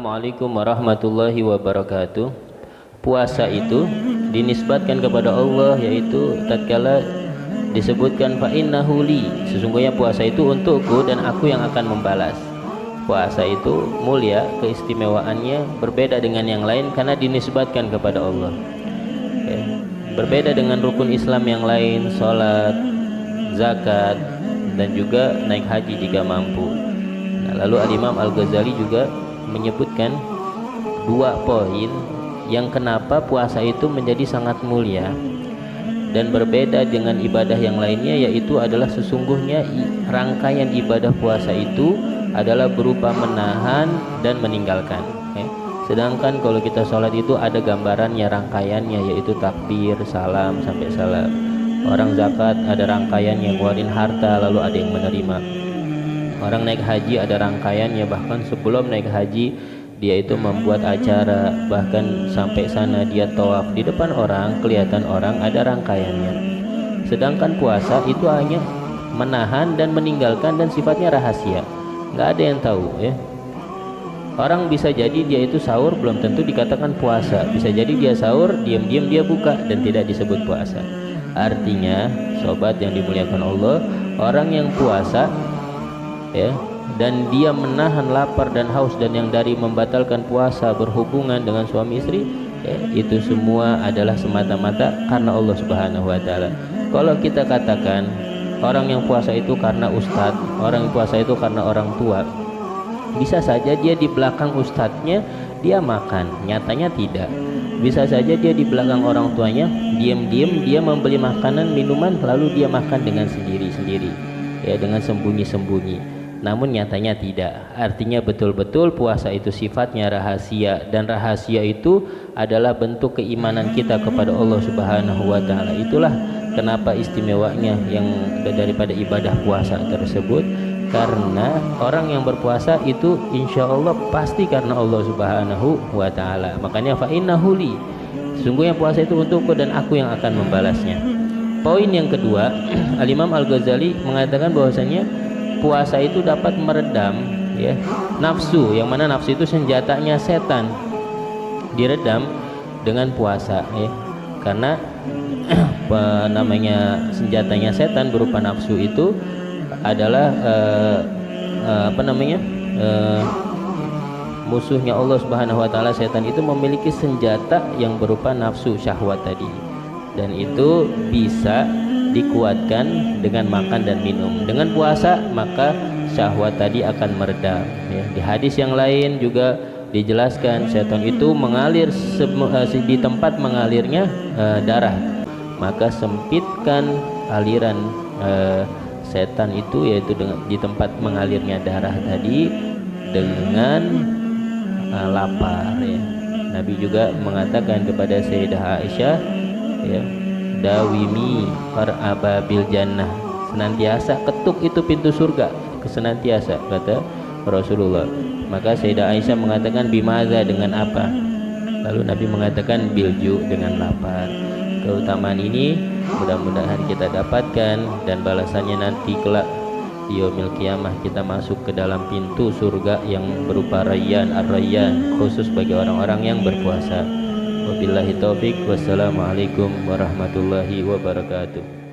Assalamualaikum warahmatullahi wabarakatuh. Puasa itu dinisbatkan kepada Allah, yaitu tatkala disebutkan fa innahu li, sesungguhnya puasa itu untukku dan aku yang akan membalas. Puasa itu mulia, keistimewaannya berbeda dengan yang lain karena dinisbatkan kepada Allah. Berbeda dengan rukun Islam yang lain, sholat, zakat, dan juga naik haji jika mampu. Lalu Al-Imam Al-Ghazali juga menyebutkan dua poin yang kenapa puasa itu menjadi sangat mulia dan berbeda dengan ibadah yang lainnya, yaitu adalah sesungguhnya rangkaian ibadah puasa itu adalah berupa menahan dan meninggalkan. Sedangkan kalau kita sholat itu ada gambarannya, rangkaiannya, yaitu takbir, salam sampai salam. Orang zakat ada rangkaiannya, ngeluarin harta lalu ada yang menerima. Orang naik haji ada rangkaiannya, bahkan sebelum naik haji dia itu membuat acara, bahkan sampai sana dia tawaf di depan orang, kelihatan orang, ada rangkaiannya. Sedangkan puasa itu hanya menahan dan meninggalkan dan sifatnya rahasia, nggak ada yang tahu ya. Orang bisa jadi dia itu sahur belum tentu dikatakan puasa, bisa jadi dia sahur diam-diam dia buka dan tidak disebut puasa. Artinya sobat yang dimuliakan Allah, orang yang puasa ya, dan dia menahan lapar dan haus dan yang dari membatalkan puasa berhubungan dengan suami istri ya, itu semua adalah semata-mata karena Allah Subhanahu wa taala. Kalau kita katakan orang yang puasa itu karena ustadz, orang yang puasa itu karena orang tua, bisa saja dia di belakang ustadznya dia makan, nyatanya tidak. Bisa saja dia di belakang orang tuanya diam-diam dia membeli makanan minuman lalu dia makan dengan sendiri-sendiri ya, dengan sembunyi-sembunyi. Namun nyatanya tidak. Artinya betul-betul puasa itu sifatnya rahasia, dan rahasia itu adalah bentuk keimanan kita kepada Allah Subhanahu wa taala. Itulah kenapa istimewanya yang daripada ibadah puasa tersebut, karena orang yang berpuasa itu insya Allah pasti karena Allah Subhanahu wa taala. Makanya fa innahu li, sesungguhnya puasa itu untukku dan aku yang akan membalasnya. Poin yang kedua, Al-Imam Al-Ghazali mengatakan bahwasanya puasa itu dapat meredam ya nafsu, yang mana nafsu itu senjatanya setan, diredam dengan puasa ya. Karena namanya senjatanya setan berupa nafsu itu adalah musuhnya Allah Subhanahu wa taala. Setan itu memiliki senjata yang berupa nafsu syahwat tadi, dan itu bisa dikuatkan dengan makan dan minum. Dengan puasa maka syahwat tadi akan meredam ya. Di hadis yang lain juga dijelaskan setan itu mengalir di tempat mengalirnya darah, maka sempitkan aliran setan itu, yaitu di tempat mengalirnya darah tadi dengan lapar ya. Nabi juga mengatakan kepada Sayyidah Aisyah ya, dawimi ababil jannah, senantiasa ketuk itu pintu surga, senantiasa, kata Rasulullah. Maka Sayyidah Aisyah mengatakan bimaza, dengan apa? Lalu Nabi mengatakan bilju, dengan lapar. Keutamaan ini mudah-mudahan kita dapatkan, dan balasannya nanti kelak di yaumil qiyamah kita masuk ke dalam pintu surga yang berupa rayyan, ar-rayyan, khusus bagi orang-orang yang berpuasa. Wabillahi taufik, wassalamualaikum warahmatullahi wabarakatuh.